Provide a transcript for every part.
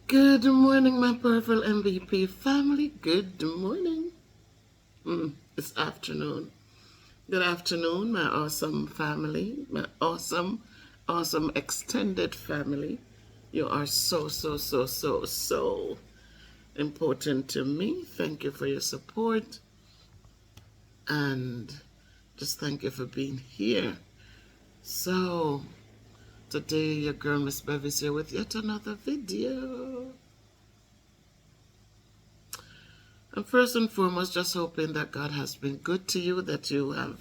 Good morning, my powerful MBP family. Good morning. It's afternoon. Good afternoon, my awesome family, my awesome extended family. You are so important to me. Thank you for your support and just thank you for being here. So, today your girl Miss Bevy's here with yet another video. And first and foremost, just hoping that God has been good to you, that you have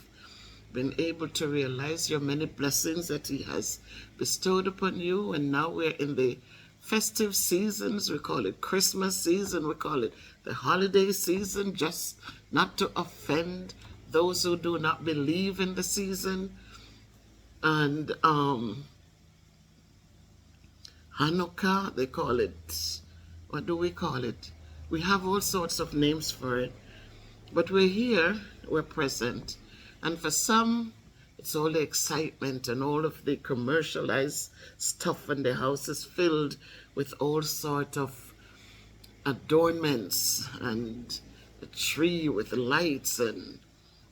been able to realize your many blessings that He has bestowed upon you. And now we're in the festive seasons. We call it Christmas season. We call it the holiday season, just not to offend those who do not believe in the season. And Hanukkah, they call it, what do we call it? We have all sorts of names for it. But we're here, we're present. And for some, it's all the excitement and all of the commercialized stuff, and the house is filled with all sorts of adornments and a tree with lights and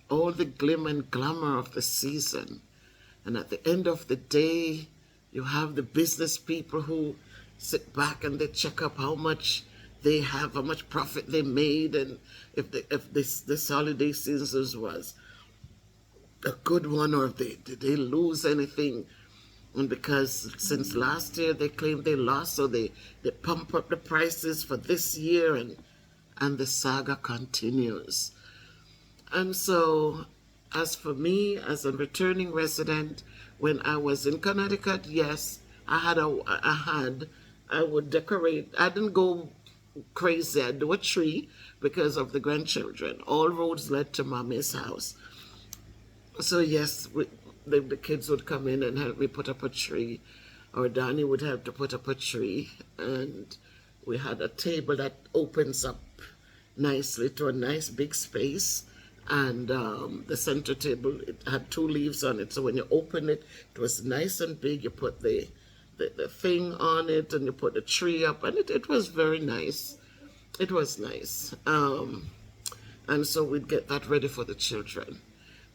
all the glim and glamour of the season. And at the end of the day, you have the business people who sit back and they check up how much they have, how much profit they made, and if this holiday season was a good one, or if did they lose anything. And because since last year they claimed they lost, so they pump up the prices for this year, and the saga continues. And so, as for me, as a returning resident, when I was in Connecticut, yes, I would decorate. I didn't go crazy. I'd do a tree because of the grandchildren. All roads led to Mommy's house. So yes, the kids would come in and help me put up a tree, or Donnie would help to put up a tree. And we had a table that opens up nicely to a nice big space. And the center table, it had 2 leaves on it. So when you open it, it was nice and big. You put the thing on it and you put the tree up, and it was very nice. It was nice. And so we'd get that ready for the children.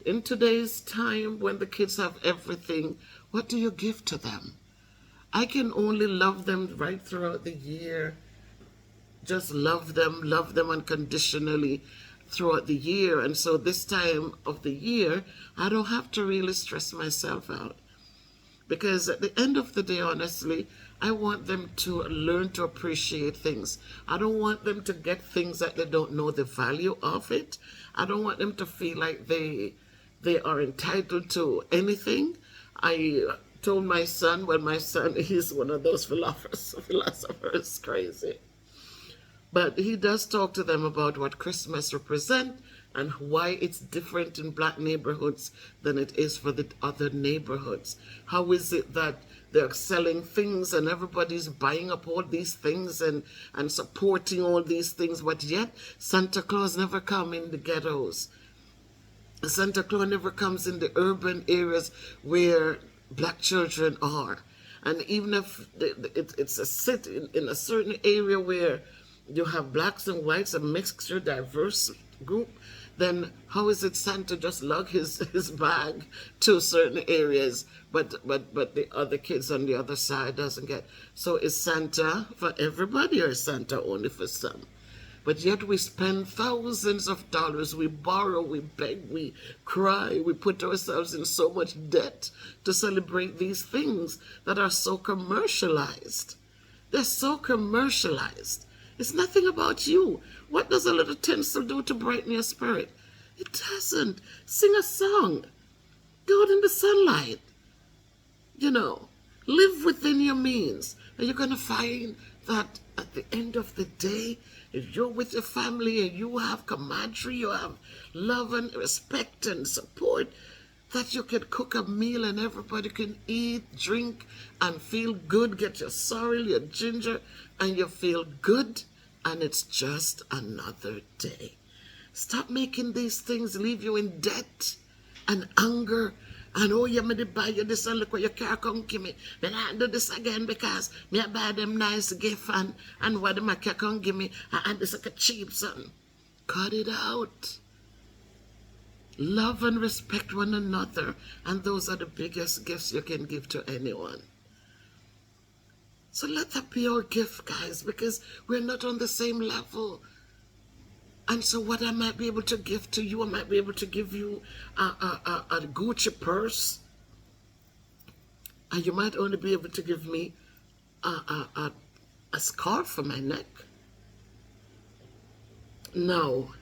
In today's time, when the kids have everything, what do you give to them? I can only love them right throughout the year. Just love them unconditionally throughout the year. And so this time of the year, I don't have to really stress myself out. Because at the end of the day, honestly, I want them to learn to appreciate things. I don't want them to get things that they don't know the value of it. I don't want them to feel like they are entitled to anything. I told my son, he's one of those philosophers, crazy. But he does talk to them about what Christmas represents and why it's different in black neighborhoods than it is for the other neighborhoods. How is it that they're selling things and everybody's buying up all these things and supporting all these things, but yet Santa Claus never comes in the ghettos. Santa Claus never comes in the urban areas where black children are. And even if it's a city in a certain area where you have blacks and whites, a mixture, diverse group, then how is it Santa just lug his bag to certain areas, but the other kids on the other side doesn't get? So is Santa for everybody, or is Santa only for some? But yet we spend thousands of dollars, we borrow, we beg, we cry, we put ourselves in so much debt to celebrate these things that are so commercialized. They're so commercialized. It's nothing about you. What does a little tinsel do to brighten your spirit? It doesn't. Sing a song. Go out in the sunlight. Live within your means. And you're going to find that at the end of the day, if you're with your family and you have camaraderie, you have love and respect and support, that you can cook a meal and everybody can eat, drink, and feel good. Get your sorrel, your ginger, and you feel good. And it's just another day. Stop making these things leave you in debt and anger And oh, you me buy you this and look what your car come give me. Then I do this again because me I buy them nice gift and what my car come give me. And this like a cheap something. Cut it out. Love and respect one another. And those are the biggest gifts you can give to anyone. So let that be our gift, guys, because we're not on the same level. And so what I might be able to give to you, I might be able to give you a Gucci purse. And you might only be able to give me a scarf for my neck. No.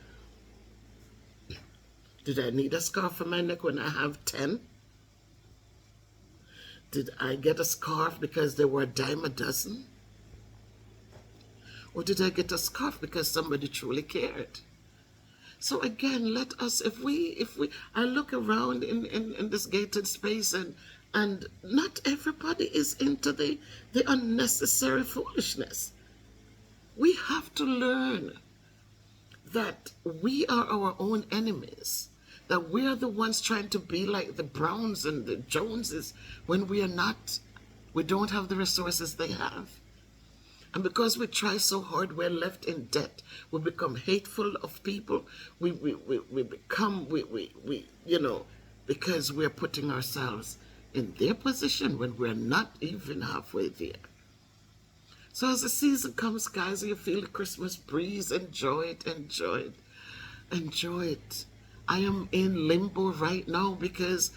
Did I need a scarf for my neck when I have 10? Did I get a scarf because they were a dime a dozen? Or did I get a scarf because somebody truly cared? So again, let us, I look around in this gated space and not everybody is into the unnecessary foolishness. We have to learn that we are our own enemies, that we are the ones trying to be like the Browns and the Joneses when we are not. We don't have the resources they have. And because we try so hard, we're left in debt. We become hateful of people. We become, because we're putting ourselves in their position when we're not even halfway there. So as the season comes, guys, you feel the Christmas breeze, enjoy it, enjoy it, enjoy it. I am in limbo right now because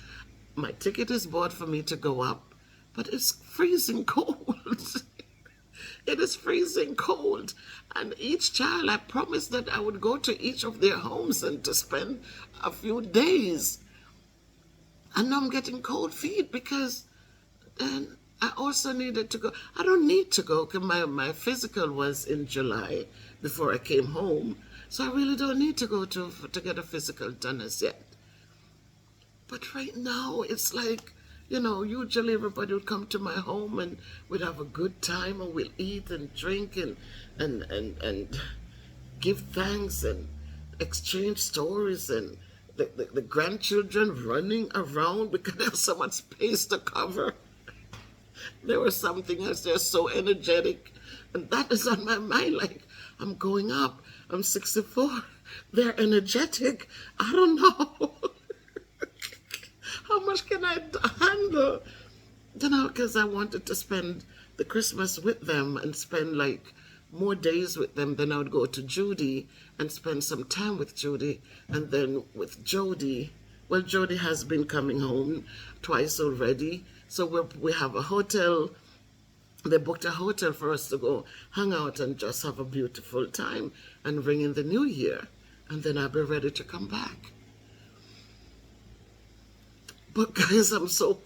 my ticket is bought for me to go up, but it's freezing cold. It is freezing cold. And each child, I promised that I would go to each of their homes and to spend a few days. And now I'm getting cold feet because then I also needed to go. I don't need to go because my physical was in July before I came home. So I really don't need to go to get a physical done as yet. But right now, it's like, usually everybody would come to my home and we'd have a good time and we'll eat and drink and give thanks and exchange stories and the grandchildren running around because there's so much space to cover. There was something else. They're so energetic. And that is on my mind. Like, I'm going up. I'm 64. They're energetic. I don't know. How much can I handle? Because I wanted to spend the Christmas with them and spend like more days with them. Then I would go to Judy and spend some time with Judy. And then with Jody, well, Jody has been coming home twice already. So we have a hotel. They booked a hotel for us to go hang out and just have a beautiful time and ring in the new year. And then I'll be ready to come back. But guys, I'm so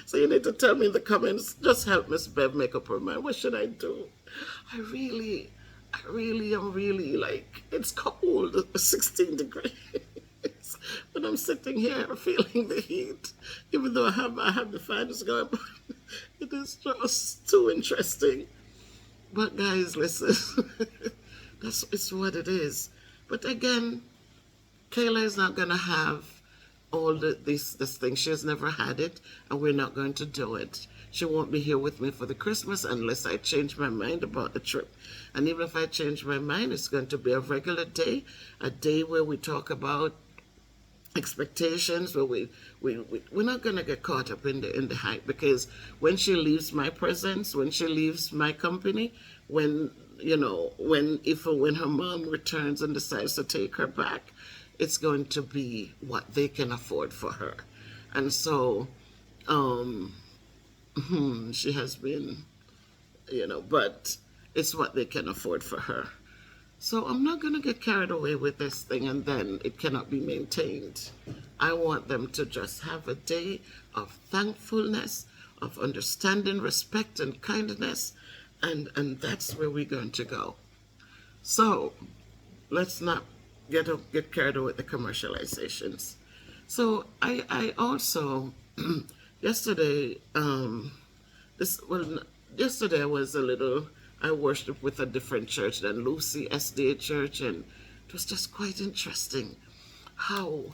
so you need to tell me in the comments, just help Miss Bev make up her mind. What should I do? I really am really like, it's cold, 16 degrees. But I'm sitting here feeling the heat, even though I have the fans going. It is just too interesting. But guys, listen, it's what it is. But again, Kayla is not gonna have all this thing. She has never had it, and we're not going to do it. She won't be here with me for the Christmas unless I change my mind about the trip. And even if I change my mind, it's going to be a regular day, a day where we talk about expectations, where we're not going to get caught up in the hype, because when she leaves my presence, when she leaves my company, when her mom returns and decides to take her back, it's going to be what they can afford for her. And so she has been, but it's what they can afford for her. So I'm not going to get carried away with this thing and then it cannot be maintained. I want them to just have a day of thankfulness, of understanding, respect, and kindness, and that's where we're going to go. So let's not get carried away with the commercializations. So I also yesterday yesterday I worshiped with a different church than Lucy SDA Church, and it was just quite interesting how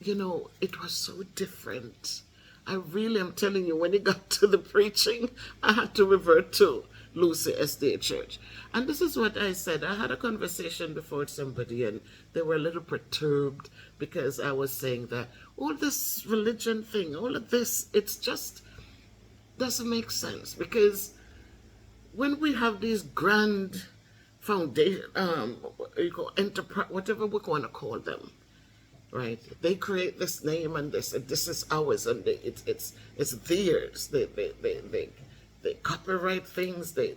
it was so different. I really am telling you, when it got to the preaching, I had to revert to Lucy Estate Church. And this is what I said. I had a conversation before with somebody, and they were a little perturbed because I was saying that all this religion thing, all of this, it's just doesn't make sense. Because when we have these grand foundation, enterprise, whatever we want to call them, right? They create this name and this is ours, and it's theirs. They copyright things. They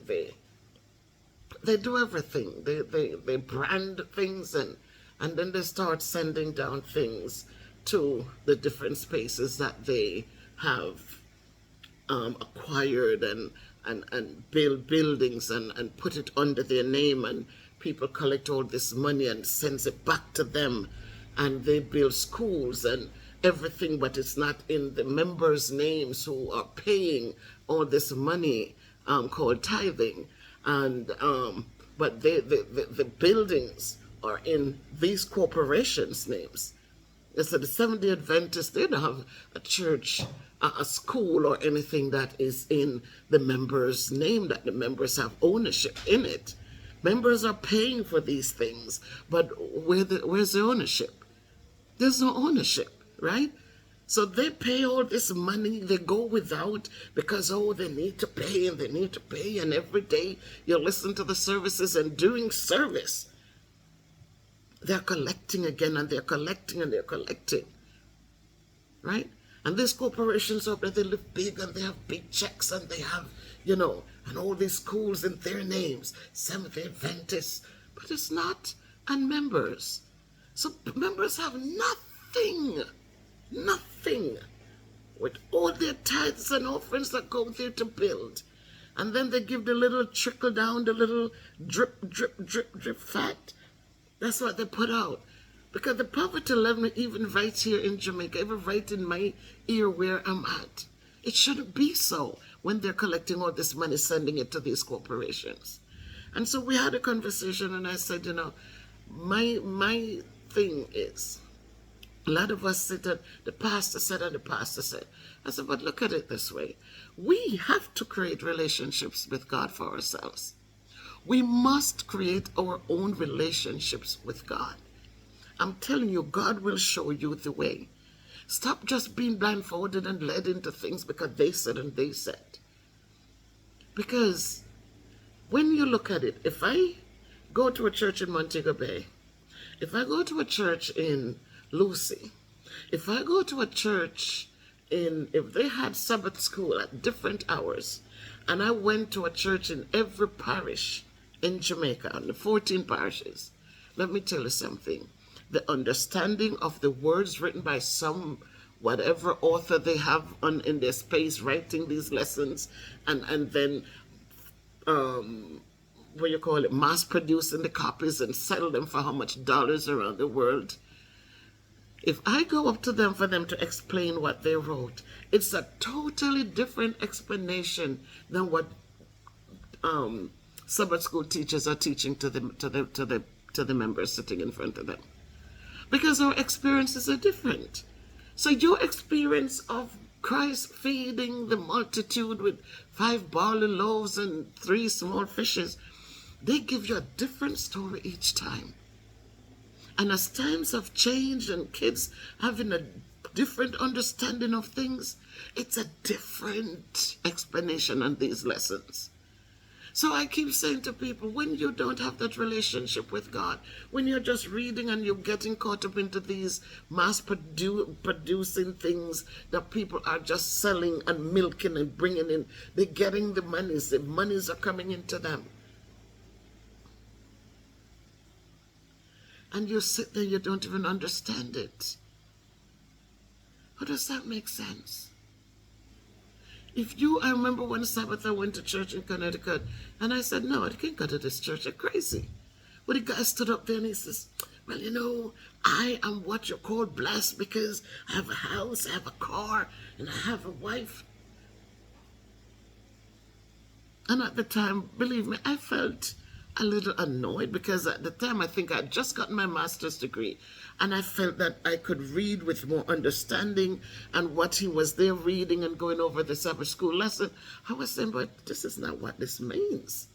do everything. They brand things, and then they start sending down things to the different spaces that they have acquired and build buildings and put it under their name, and people collect all this money and sends it back to them, and they build schools and everything, but it's not in the members' names who are paying all this money called tithing, and but the buildings are in these corporations' names. So the Seventh-day Adventists, they don't have a church, a school, or anything that is in the members' name, that the members have ownership in it. Members are paying for these things, but where's the ownership? There's no ownership, right? So they pay all this money, they go without because, they need to pay and they need to pay, and every day you listen to the services, and during service, they're collecting again, and they're collecting and they're collecting, right? And these corporations up there, they live big and they have big checks, and they have, and all these schools in their names, Seventh-day Adventists, but it's not, and members. So members have nothing with all their tithes and offerings that go there to build. And then they give the little trickle down, the little drip, drip, drip, drip fact. That's what they put out. Because the poverty level, even right here in Jamaica, even right in my ear where I'm at, it shouldn't be so when they're collecting all this money, sending it to these corporations. And so we had a conversation, and I said, my thing is, a lot of us sit at the pastor said and the pastor said. I said, but look at it this way. We have to create relationships with God for ourselves. We must create our own relationships with God. I'm telling you, God will show you the way. Stop just being blindfolded and led into things because they said and they said. Because when you look at it, if I go to a church in Montego Bay, if I go to a church in Lucy, if I go to a church if they had Sabbath school at different hours, and I went to a church in every parish in Jamaica, on the 14 parishes, let me tell you something. The understanding of the words written by some whatever author they have in their space writing these lessons, and then mass producing the copies and sell them for how much dollars around the world. If I go up to them for them to explain what they wrote, it's a totally different explanation than what Sabbath school teachers are teaching to the members sitting in front of them, because our experiences are different. So your experience of Christ feeding the multitude with 5 barley loaves and 3 small fishes, they give you a different story each time. And as times have changed and kids having a different understanding of things, it's a different explanation on these lessons. So I keep saying to people, when you don't have that relationship with God, when you're just reading and you're getting caught up into these mass producing things that people are just selling and milking and bringing in, they're getting the monies are coming into them. And you sit there, you don't even understand it. How does that make sense? I remember one Sabbath I went to church in Connecticut, and I said, no, I can't go to this church, they're crazy. But the guy stood up there and he says, well, I am what you call blessed because I have a house, I have a car, and I have a wife. And at the time, believe me, I felt a little annoyed because at the time I think I'd just gotten my master's degree, and I felt that I could read with more understanding, and what he was there reading and going over the Sabbath school lesson, I was saying, but this is not what this means.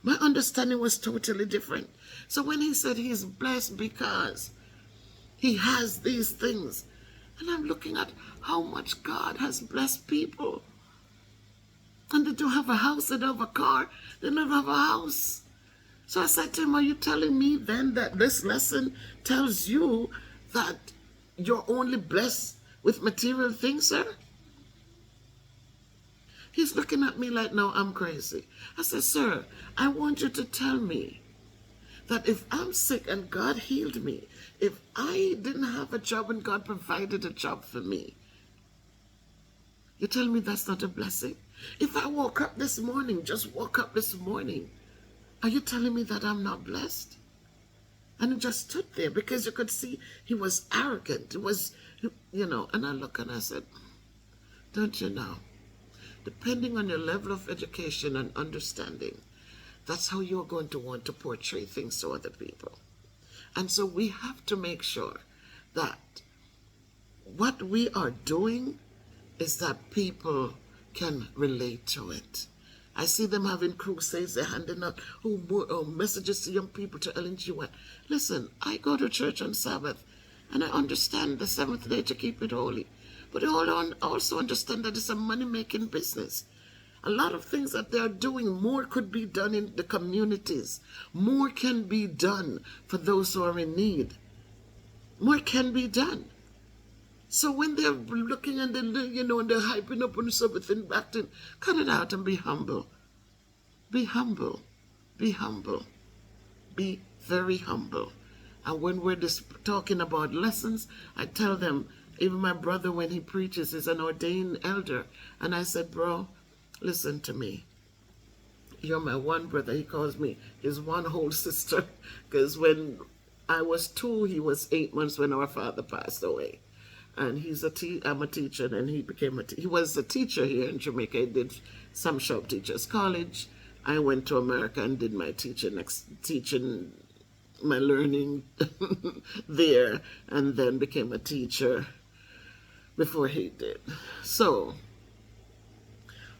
My understanding was totally different. So when he said he's blessed because he has these things, and I'm looking at how much God has blessed people. And they don't have a house, they don't have a car, they don't have a house. So I said to him, are you telling me then that this lesson tells you that you're only blessed with material things, sir? He's looking at me like, no, I'm crazy. I said, sir, I want you to tell me that if I'm sick and God healed me, if I didn't have a job and God provided a job for me, you tell me that's not a blessing? If I woke up this morning, just woke up this morning, are you telling me that I'm not blessed? And he just stood there because you could see he was arrogant. It was, and I look and I said, don't you know, depending on your level of education and understanding, that's how you're going to want to portray things to other people. And so we have to make sure that what we are doing is that people can relate to it. I see them having crusades, they're handing out messages to young people to LNG1. Listen, I go to church on Sabbath, and I understand the seventh day to keep it holy. But I also understand that it's a money-making business. A lot of things that they're doing, more could be done in the communities. More can be done for those who are in need. More can be done. So when they're looking and they're, and they're hyping up on something, acting, cut it out and be humble. Be humble. Be humble. Be very humble. And when we're just talking about lessons, I tell them, even my brother, when he preaches, is an ordained elder. And I said, bro, listen to me. You're my one brother. He calls me his one whole sister. Because when I was 2, he was 8 months when our father passed away. And I'm a teacher, and he was a teacher here in Jamaica. He did some shop teachers college. I went to America and did my teaching, my learning there, and then became a teacher before he did. So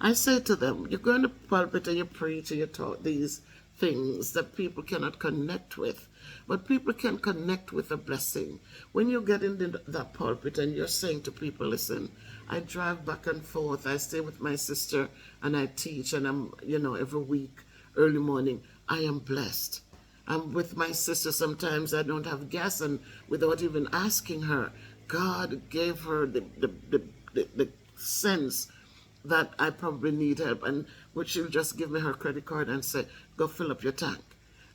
I said to them, you're going to pulpit and you preach and you talk these things that people cannot connect with. But people can connect with a blessing. When you get in that pulpit and you're saying to people, listen, I drive back and forth, I stay with my sister and I teach, and I'm, every week, early morning, I am blessed. I'm with my sister, sometimes I don't have gas, and without even asking her, God gave her the sense that I probably need help, and which she'll just give me her credit card and say, go fill up your tank.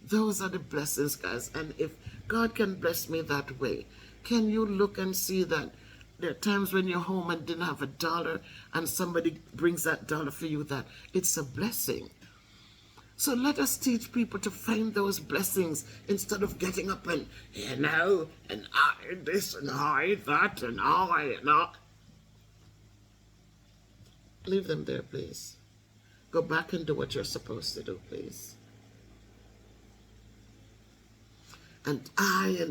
Those are the blessings, guys. And if God can bless me that way, can you look and see that there are times when you're home and didn't have $1 and somebody brings that dollar for you, that it's a blessing. So let us teach people to find those blessings instead of getting up and, and I this and I that and I not. Leave them there, please. Go back and do what you're supposed to do, please. And I,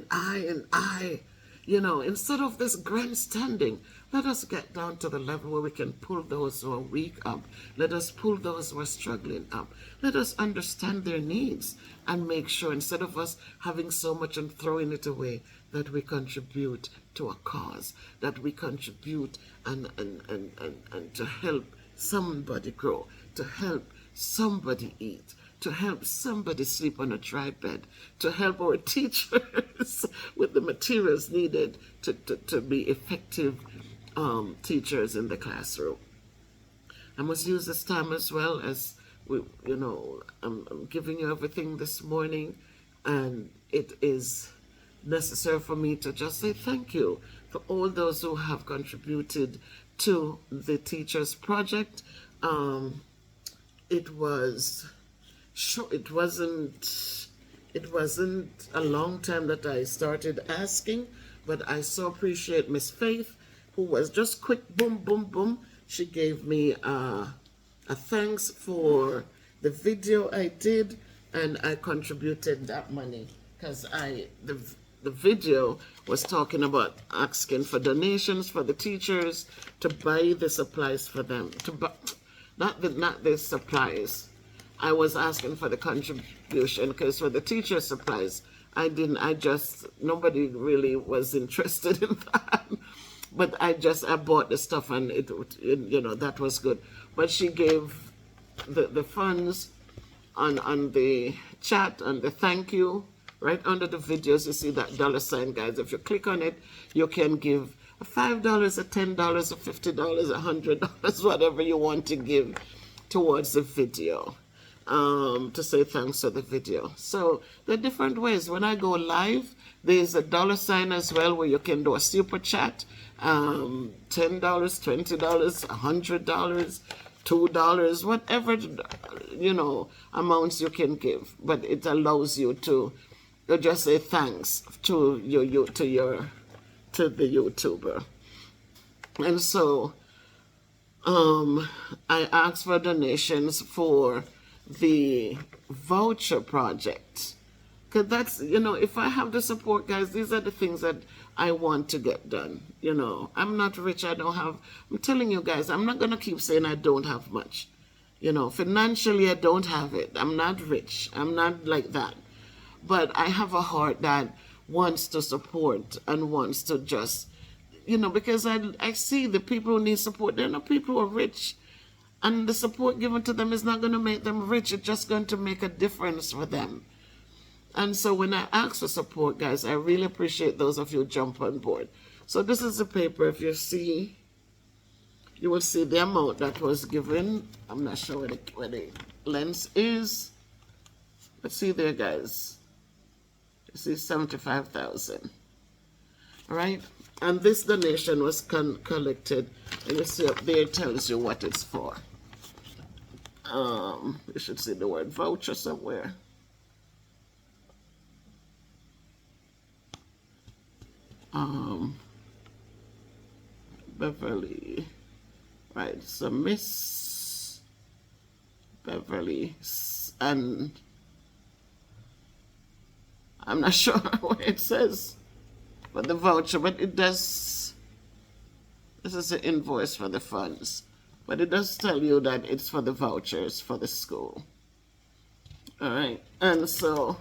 instead of this grandstanding, let us get down to the level where we can pull those who are weak up. Let us pull those who are struggling up. Let us understand their needs and make sure, instead of us having so much and throwing it away, that we contribute to a cause, that we contribute and to help somebody grow, to help somebody eat, to help somebody sleep on a dry bed, to help our teachers with the materials needed to be effective teachers in the classroom. I must use this time as well as, I'm giving you everything this morning, and it is necessary for me to just say thank you for all those who have contributed to the Teachers Project. It wasn't a long time that I started asking, but I so appreciate Miss Faith, who was just quick, boom, boom, boom. She gave me a thanks for the video I did, and I contributed that money because the video was talking about asking for donations for the teachers to buy the supplies for them, to buy, not the supplies. I was asking for the contribution because for the teacher supplies, nobody really was interested in that. But I bought the stuff, and that was good. But she gave the funds on the chat, and the thank you. Right under the videos, you see that $, guys. If you click on it, you can give $5, $10, $50, $100, whatever you want to give towards the video, to say thanks to the video. So there are different ways. When I go live, there's a $, as well, where you can do a super chat, $10, $20, $100, $2, whatever amounts you can give. But it allows you to just say thanks to the YouTuber. And so I asked for donations for the voucher project, because that's, if I have the support, guys, these are the things that I want to get done. I'm not rich. I'm telling you guys, I'm not going to keep saying I don't have much. Financially, I don't have it. I'm not rich. I'm not like that. But I have a heart that wants to support and wants to just, because I see the people who need support. They're not people who are rich. And the support given to them is not going to make them rich. It's just going to make a difference for them. And so when I ask for support, guys, I really appreciate those of you who jump on board. So this is the paper. If you see, you will see the amount that was given. I'm not sure where the lens is. But see there, guys. You see 75,000. All right? And this donation was collected. And you see up there, it tells you what it's for. You should see the word voucher somewhere. Beverly, right? So Miss Beverly, and I'm not sure what it says for the voucher, but it does. This is the invoice for the funds, but it does tell you that it's for the vouchers for the school. All right, and so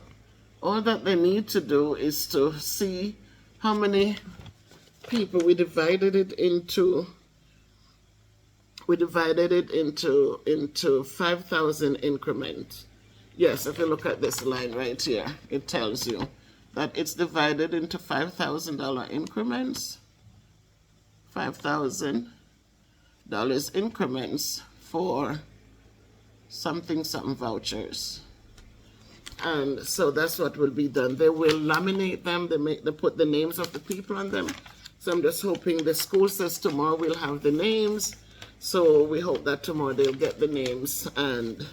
all that they need to do is to see how many people we divided it into. We divided it into 5,000 increment. Yes, if you look at this line right here, it tells you that it's divided into $5,000 increments, $5,000 increments for something vouchers. And so that's what will be done. They will laminate them. They put the names of the people on them. So I'm just hoping, the school says tomorrow we'll have the names. So we hope that tomorrow they'll get the names, and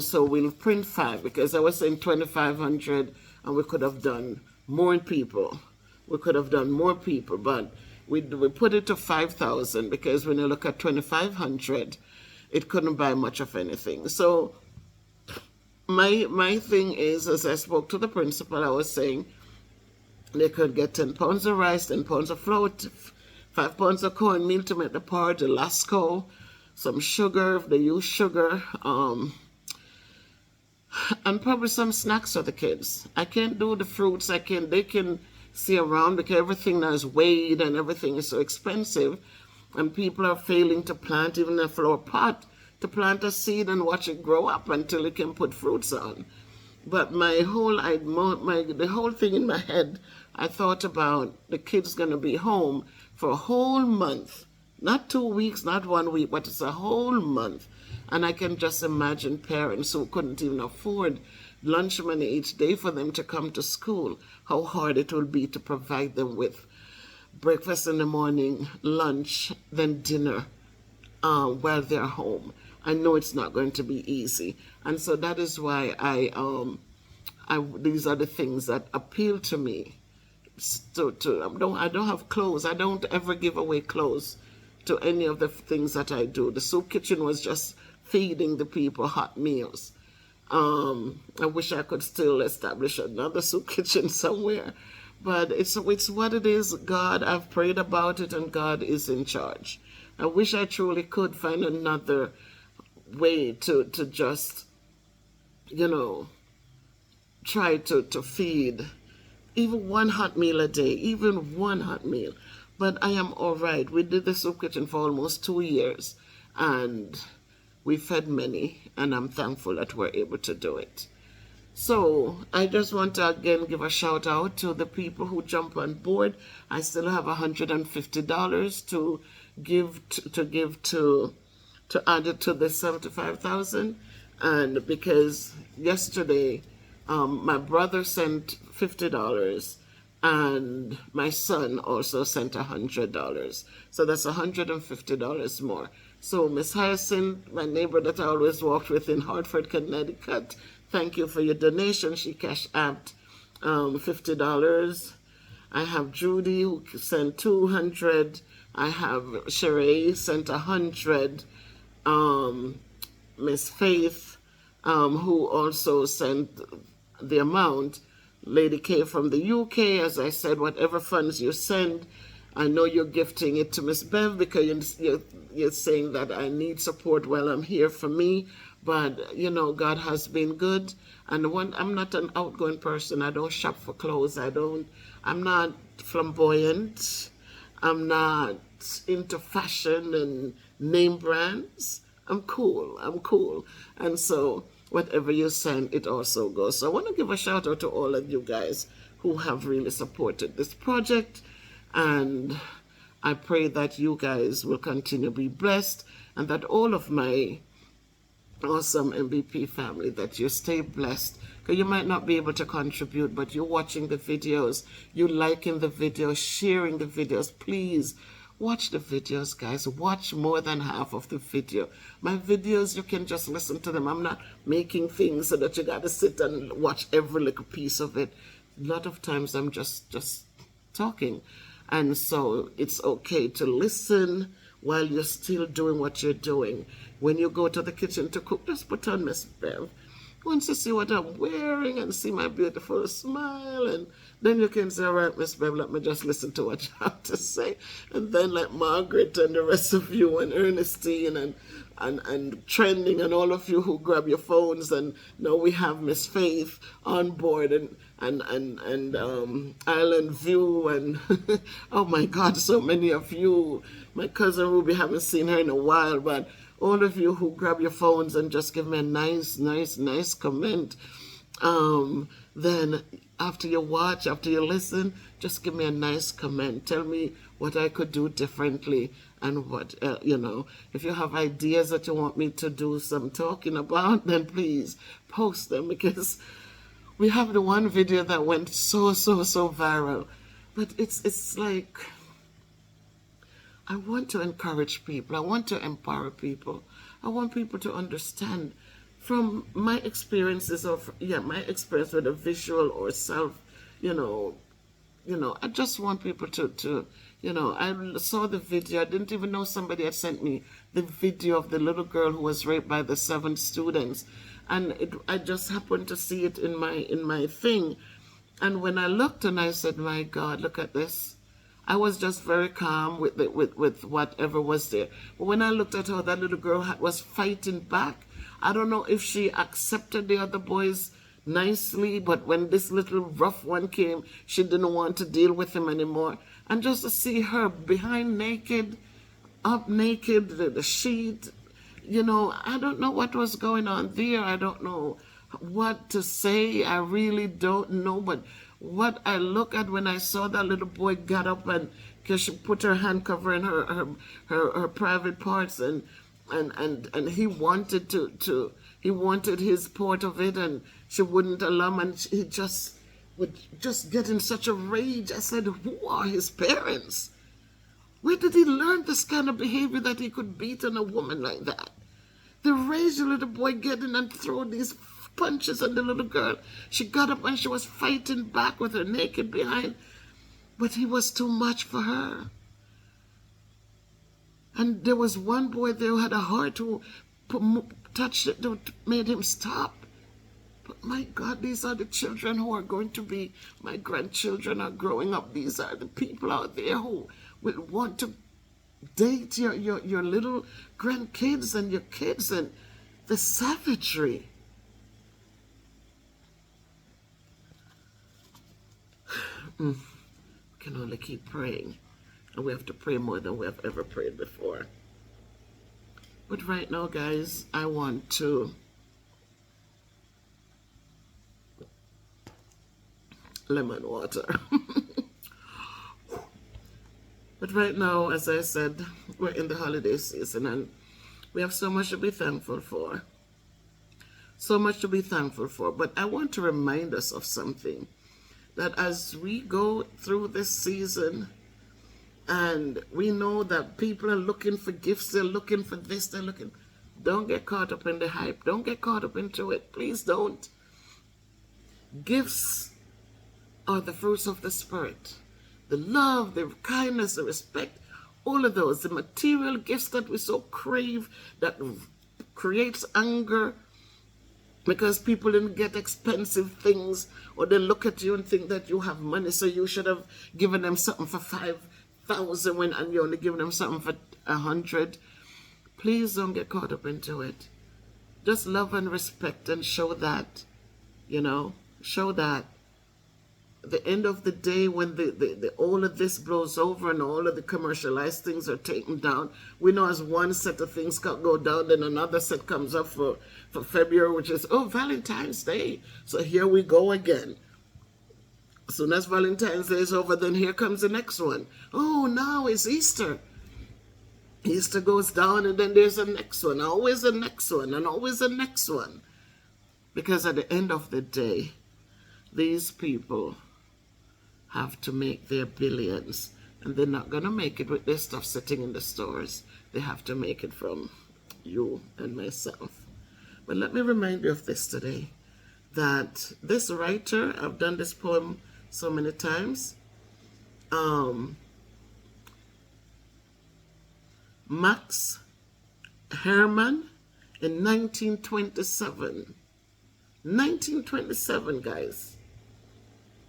so we'll print 5, because I was saying 2,500, and we could have done more people. We could have done more people, but we put it to 5,000, because when you look at 2,500, it couldn't buy much of anything. So my thing is, as I spoke to the principal, I was saying they could get 10 pounds of rice, 10 pounds of flour, 5 pounds of cornmeal to make the porridge, the lasco, some sugar if they use sugar, and probably some snacks for the kids. I can't do the fruits. They can see around, because everything now is weighed and everything is so expensive, and people are failing to plant even a flower pot, to plant a seed and watch it grow up until it can put fruits on. But the whole thing in my head, I thought about the kids going to be home for a whole month, not 2 weeks, not 1 week, but it's a whole month. And I can just imagine parents who couldn't even afford lunch money each day for them to come to school, how hard it will be to provide them with breakfast in the morning, lunch, then dinner while they're home. I know it's not going to be easy. And so that is why these are the things that appeal to me. I don't have clothes. I don't ever give away clothes to any of the things that I do. The soup kitchen was just feeding the people hot meals. I wish I could still establish another soup kitchen somewhere, but it's what it is. God, I've prayed about it, and God is in charge. I wish I truly could find another way to just, you know, try to feed even one hot meal a day, even one hot meal. But I am all right. We did the soup kitchen for almost 2 years, and we fed many, and I'm thankful that we're able to do it. So I just want to again give a shout out to the people who jump on board. I still have $150 to give to add it to the 75,000, and because yesterday my brother sent $50 and my son also sent $100, so that's $150 more. So Miss Hyacinth, my neighbor that I always walked with in Hartford, Connecticut, thank you for your donation. She cashed out $50. I have Judy who sent 200. I have Sheree sent 100. Miss Faith, who also sent the amount. Lady K from the UK, as I said, whatever funds you send, I know you're gifting it to Miss Bev because you're saying that I need support while I'm here for me. But, you know, God has been good. And I'm not an outgoing person. I don't shop for clothes. I'm not flamboyant. I'm not into fashion and name brands. I'm cool. And so whatever you send, it also goes. So I want to give a shout out to all of you guys who have really supported this project. And I pray that you guys will continue to be blessed, and that all of my awesome MBP family, that you stay blessed. Because you might not be able to contribute, but you're watching the videos, you're liking the videos, sharing the videos. Please watch the videos, guys. Watch more than half of the video. My videos, you can just listen to them. I'm not making things so that you got to sit and watch every little piece of it. A lot of times I'm just talking. And so it's okay to listen while you're still doing what you're doing. When you go to the kitchen to cook, just put on Miss Bev. Once you see what I'm wearing and see my beautiful smile, and then you can say, all right, Miss Bev, let me just listen to what you have to say. And then like Margaret and the rest of you and Ernestine and Trending and all of you who grab your phones, and now we have Miss Faith on board and Island View and oh my God, so many of you. My cousin Ruby, haven't seen her in a while, but all of you who grab your phones and just give me a nice comment. Then after you watch, after you listen, just give me a nice comment. Tell me what I could do differently, and what, if you have ideas that you want me to do some talking about, then please post them, because we have the one video that went so viral. But it's like, I want to encourage people. I want to empower people. I want people to understand from my experiences my experience with a visual or self, I just want people to I saw the video. I didn't even know somebody had sent me the video of the little girl who was raped by the 7 students. And I just happened to see it in my thing. And when I looked and I said, my God, look at this. I was just very calm with whatever was there. But when I looked at how that little girl was fighting back, I don't know if she accepted the other boys nicely, but when this little rough one came, she didn't want to deal with him anymore. And just to see her behind naked, up naked, the sheet, I don't know what was going on there. I don't know what to say. I really don't know. But what I look at when I saw that little boy got up, and because she put her hand covering her private parts, and he wanted he wanted his part of it, and she wouldn't allow him, and he would just get in such a rage. I said, who are his parents? Where did he learn this kind of behavior that he could beat on a woman like that? The rage the little boy get in and throw these punches at the little girl. She got up and she was fighting back with her naked behind. But he was too much for her. And there was one boy there who had a heart, who touched it, don't made him stop. But my God, these are the children who are going to be, my grandchildren are growing up. These are the people out there who will want to date your little grandkids and your kids, and the savagery. We can only keep praying. And we have to pray more than we have ever prayed before. But right now, guys, I want to lemon water. But right now, as I said, we're in the holiday season and we have so much to be thankful for. So much to be thankful for. But I want to remind us of something. That as we go through this season, and we know that people are looking for gifts, they're looking for this, they're looking. Don't get caught up in the hype. Don't get caught up into it. Please don't. Gifts are the fruits of the Spirit. The love, the kindness, the respect, all of those. The material gifts that we so crave, that creates anger because people didn't get expensive things, or they look at you and think that you have money, so you should have given them something for 5,000 and you're only giving them something for 100. Please don't get caught up into it. Just love and respect and show that, show that. At the end of the day, when the all of this blows over and all of the commercialized things are taken down, we know as one set of things go down, then another set comes up for February, which is, Valentine's Day. So here we go again. As soon as Valentine's Day is over, then here comes the next one. Oh, now it's Easter. Easter goes down and then there's a next one. Always the next one and always the next one. Because at the end of the day, these people have to make their billions, and they're not going to make it with their stuff sitting in the stores. They have to make it from you and myself. But let me remind you of this today, that this writer, I've done this poem so many times, Max Herman, in 1927, guys.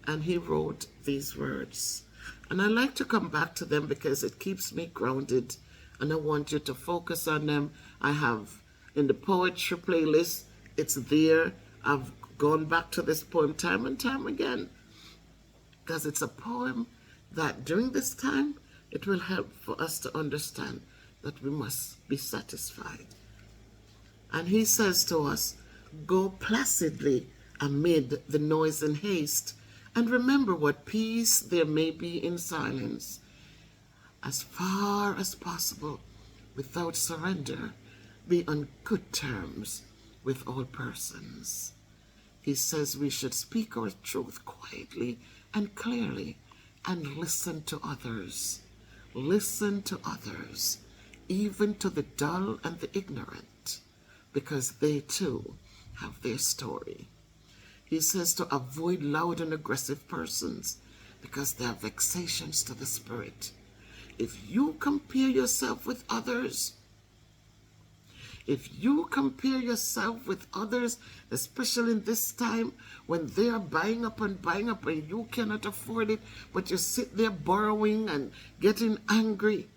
And he wrote these words. And I like to come back to them because it keeps me grounded. And I want you to focus on them. I have in the poetry playlist, it's there. I've gone back to this poem time and time again. Because it's a poem that during this time, it will help for us to understand that we must be satisfied. And he says to us, go placidly amid the noise and haste, and remember what peace there may be in silence. As far as possible, without surrender, be on good terms with all persons. He says we should speak our truth quietly and clearly and listen to others. Listen to others, even to the dull and the ignorant, because they too have their story. He says to avoid loud and aggressive persons because they are vexations to the spirit. If you compare yourself with others, especially in this time when they are buying up and you cannot afford it, but you sit there borrowing and getting angry.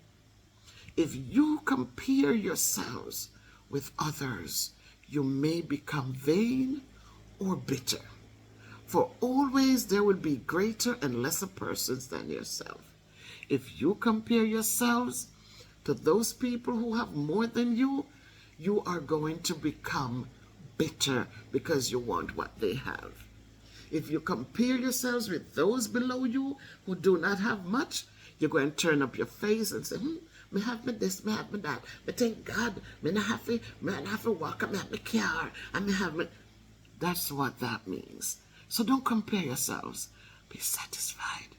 If you compare yourselves with others, you may become vain or bitter. For always there will be greater and lesser persons than yourself. If you compare yourselves to those people who have more than you, you are going to become bitter because you want what they have. If you compare yourselves with those below you who do not have much, you're going to turn up your face and say, me have me this, me have me that. But thank God, me not have to walk, me have me car, and me have me. That's what that means. So don't compare yourselves. Be satisfied.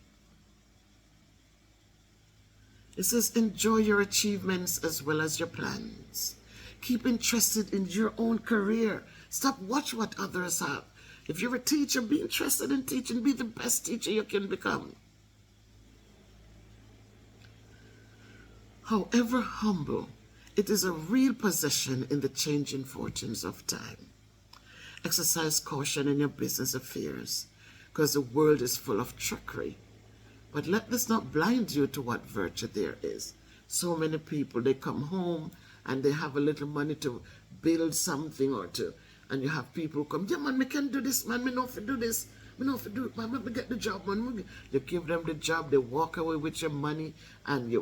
It says, enjoy your achievements as well as your plans. Keep interested in your own career. Stop watch what others have. If you're a teacher, be interested in teaching. Be the best teacher you can become. However humble It is a real possession in the changing fortunes of time. Exercise caution in your business affairs, because the world is full of trickery. But let this not blind you to what virtue there is. So many people, they come home and they have a little money to build something or to, and you have people who come, yeah man, me can do this, man, me know if do this, me know if do it, man, me get the job, man. You give them the job, they walk away with your money, and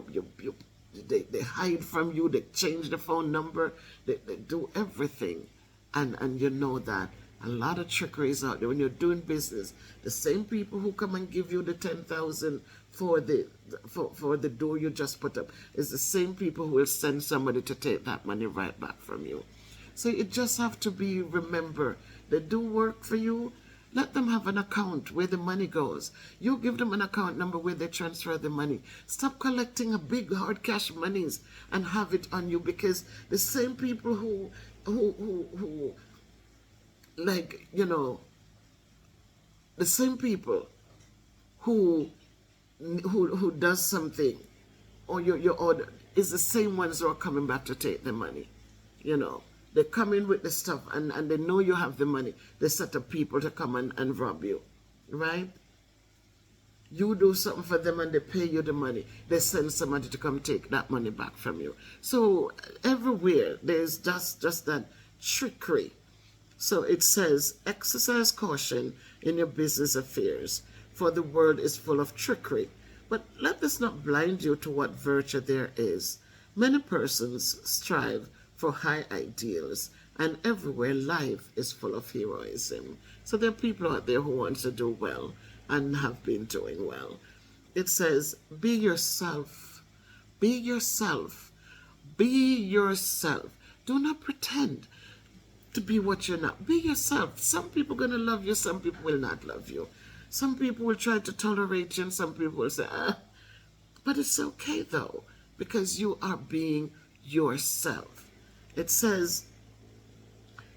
they hide from you, they change the phone number, they do everything. And you know that a lot of trickery is out there. When you're doing business, the same people who come and give you the 10,000 for the door you just put up is the same people who will send somebody to take that money right back from you. So you just have to remember, they do work for you. Let them have an account where the money goes. You give them an account number where they transfer the money. Stop collecting a big hard cash monies and have it on you, because the same people who like, you know, the same people who does something, or your order, is the same ones who are coming back to take the money. You know, they come in with the stuff and they know you have the money. They set up people to come and rob you, right? You do something for them and they pay you the money. They send somebody to come take that money back from you. So everywhere there's just that trickery. So it says, exercise caution in your business affairs, for the world is full of trickery. But let this not blind you to what virtue there is. Many persons strive for high ideals, and everywhere life is full of heroism. So there are people out there who want to do well and have been doing well. It says, be yourself. Be yourself. Be yourself. Do not pretend to be what you're not. Be yourself. Some people are going to love you, some people will not love you. Some people will try to tolerate you, and some people will say, but it's okay though, because you are being yourself. It says,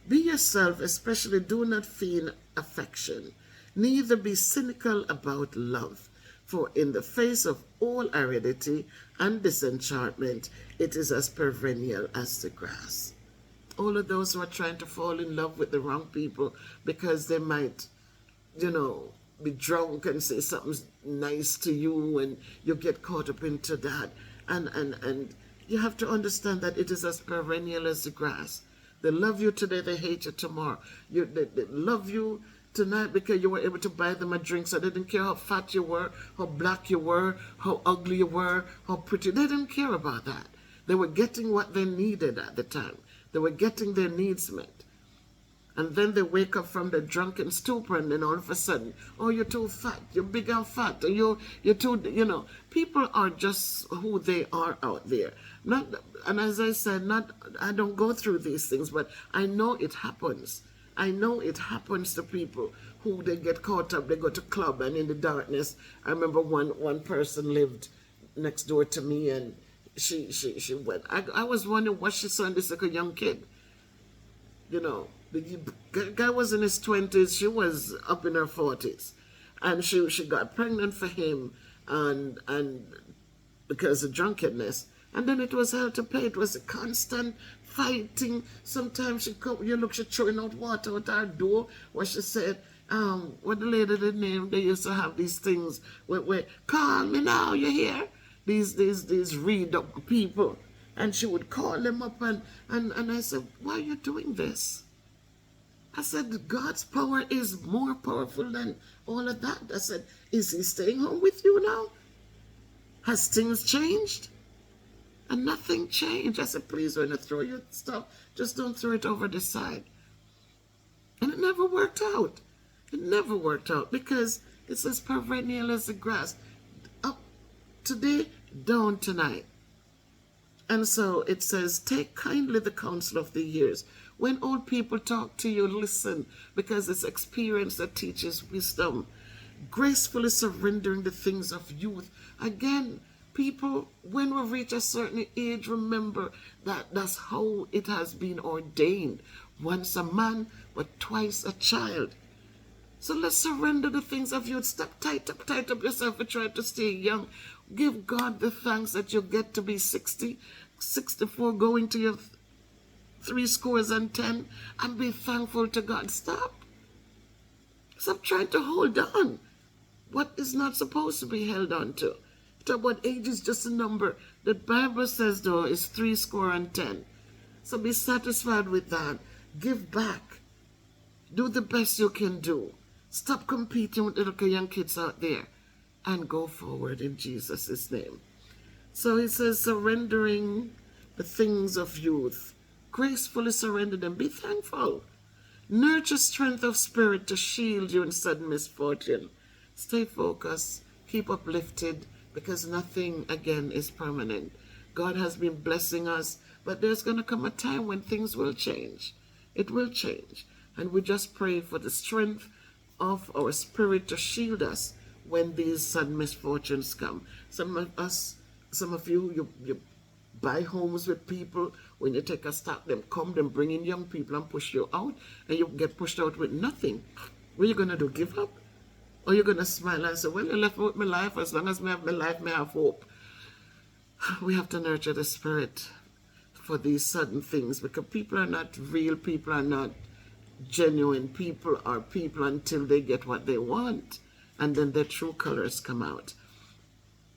be yourself, especially do not feign affection, neither be cynical about love. For in the face of all aridity and disenchantment, it is as perennial as the grass. All of those who are trying to fall in love with the wrong people because they might, you know, be drunk and say something nice to you, and you get caught up into that. And you have to understand that it is as perennial as the grass. They love you today, they hate you tomorrow. They love you tonight because you were able to buy them a drink, so they didn't care how fat you were, how black you were, how ugly you were, how pretty. They didn't care about that. They were getting what they needed at the time. They were getting their needs met. And then they wake up from the drunken stupor, and then all of a sudden, oh, you're too fat, you're big and fat, or you're too, you know. People are just who they are out there. And as I said, I don't go through these things, but I know it happens. I know it happens to people who they get caught up, they go to club, and in the darkness, I remember one person lived next door to me, and she went. I was wondering what she saw in this like a young kid. You know, the guy was in his 20s, she was up in her 40s. And she got pregnant for him and because of drunkenness. And then it was hell to pay. It was a constant fighting. Sometimes she throwing out water out our door, where she said, what the lady did name, they used to have these things where call me now, you hear? These read up people. And she would call them up and I said, why are you doing this? I said, God's power is more powerful than all of that. I said, is he staying home with you now? Has things changed? And nothing changed. I said, please, when you throw your stuff, just don't throw it over the side. And it never worked out. It never worked out because it's as perennial as the grass. Up today, down tonight. And so it says, take kindly the counsel of the years. When old people talk to you, listen, because it's experience that teaches wisdom. Gracefully surrendering the things of youth. Again, people, when we reach a certain age, remember that that's how it has been ordained. Once a man, but twice a child. So let's surrender the things of youth. Stop tight up yourself and try to stay young. Give God the thanks that you get to be 60, 64 going to your 70, and be thankful to God. Stop. Stop trying to hold on what is not supposed to be held on to. Talk about age is just a number. The Bible says, though, is 70. So be satisfied with that. Give back. Do the best you can do. Stop competing with the little young kids out there and go forward in Jesus' name. So he says, surrendering the things of youth. Gracefully surrender them. Be thankful. Nurture strength of spirit to shield you in sudden misfortune. Stay focused. Keep uplifted, because nothing, again, is permanent. God has been blessing us, but there's going to come a time when things will change. It will change. And we just pray for the strength of our spirit to shield us when these sudden misfortunes come. Some of you buy homes with people. When you take a stock, them bring in young people and push you out, and you get pushed out with nothing. What are you going to do? Give up? Or you're going to smile and say, well, you left me with my life. As long as I have my life, I have hope. We have to nurture the spirit for these sudden things, because people are not real. People are not genuine. People are people until they get what they want, and then their true colors come out.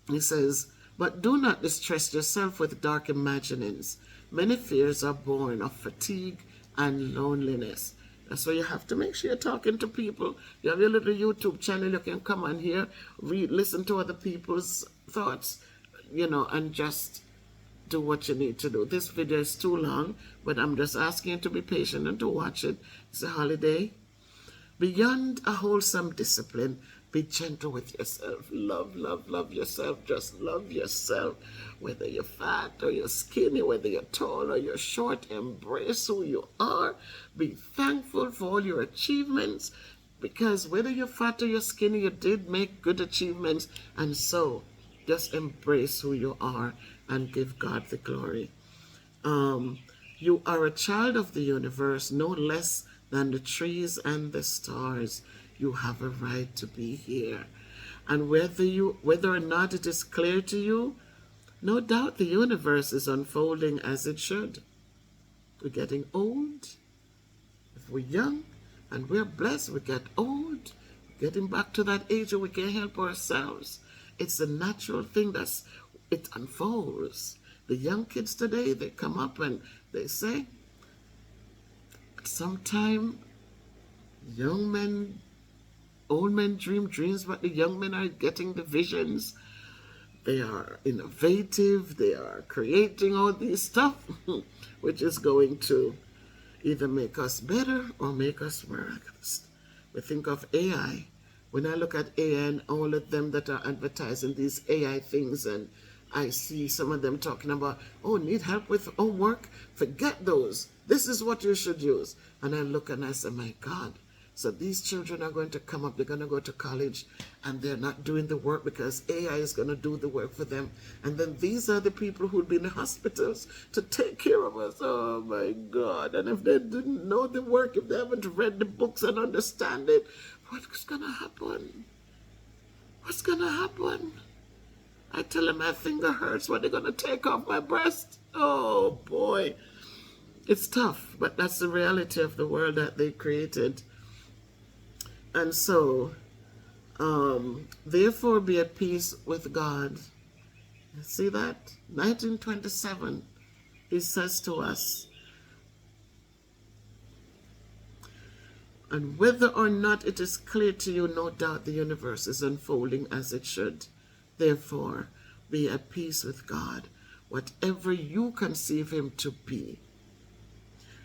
He says, but do not distress yourself with dark imaginings. Many fears are born of fatigue and loneliness. That's why you have to make sure you're talking to people. You have your little YouTube channel. You can come on here, read, listen to other people's thoughts, and just do what you need to do. This video is too long, but I'm just asking you to be patient and to watch it. It's a holiday. Beyond a wholesome discipline, be gentle with yourself. Love yourself. Just love yourself. Whether you're fat or you're skinny, whether you're tall or you're short, embrace who you are. Be thankful for all your achievements, because whether you're fat or you're skinny, you did make good achievements. And so just embrace who you are and give God the glory. You are a child of the universe, no less than the trees and the stars. You have a right to be here. And whether or not it is clear to you, no doubt the universe is unfolding as it should. We're getting old. If we're young and we're blessed, we get old. We're getting back to that age where we can help ourselves. It's a natural thing it unfolds. The young kids today, they come up and they say, sometime old men dream dreams, but the young men are getting the visions. They are innovative. They are creating all these stuff, which is going to either make us better or make us worse. We think of AI. When I look at AI and all of them that are advertising these AI things, and I see some of them talking about, need help with homework? Forget those. This is what you should use. And I look and I say, my God. So these children are going to come up, they're going to go to college, and they're not doing the work because AI is going to do the work for them. And then these are the people who'd be in the hospitals to take care of us. Oh my God. And if they didn't know the work, if they haven't read the books and understand it, what's going to happen? What's going to happen? I tell them my finger hurts. What, they're going to take off my breast? Oh boy. It's tough, but that's the reality of the world that they created. And so, therefore be at peace with God. See that? 1927, he says to us, and whether or not it is clear to you, no doubt the universe is unfolding as it should. Therefore, be at peace with God, whatever you conceive him to be.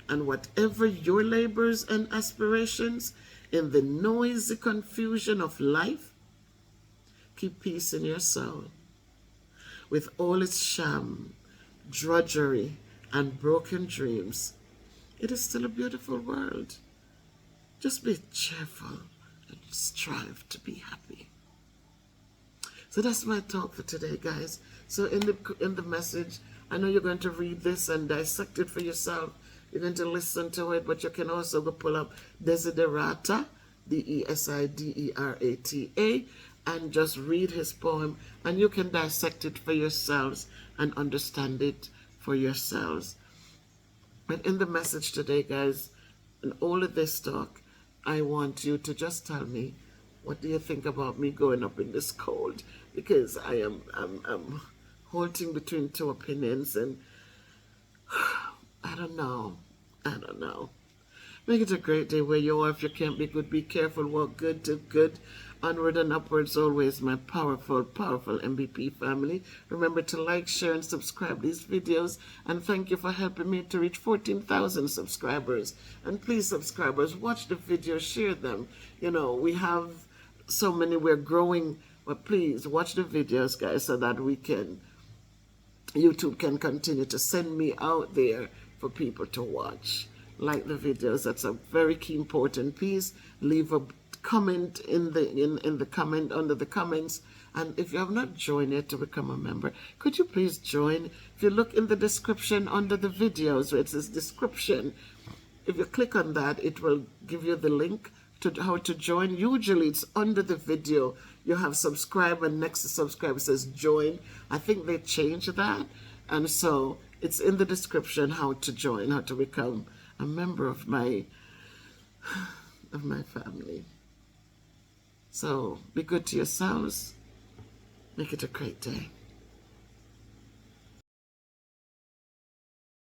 And whatever your labors and aspirations, in the noisy confusion of life, keep peace in your soul. With all its sham, drudgery, and broken dreams, it is still a beautiful world. Just be cheerful and strive to be happy. So that's my talk for today, guys. So in the message, I know you're going to read this and dissect it for yourself. You're going to listen to it, but you can also go pull up Desiderata, Desiderata, and just read his poem, and you can dissect it for yourselves and understand it for yourselves. And in the message today, guys, in all of this talk, I want you to just tell me, what do you think about me going up in this cold? Because I'm halting between two opinions, and I don't know. I don't know. Make it a great day where you are. If you can't be good, be careful. Walk good to good. Onward and upwards always, my powerful, powerful MBP family. Remember to like, share, and subscribe these videos. And thank you for helping me to reach 14,000 subscribers. And please, subscribers, watch the videos, share them. You know, we have so many, we're growing. But please, watch the videos, guys, so that YouTube can continue to send me out there for people to watch. Like the videos, that's a very key important piece. Leave a comment in the comment under the comments, and if you have not joined yet to become a member, could you please join? If you look in the description under the videos where it says description, if you click on that, it will give you the link to how to join. Usually it's under the video. You have subscribe, and next to subscribe says join. I think they changed that, and so it's in the description how to join, how to become a member of my family. So be good to yourselves. Make it a great day.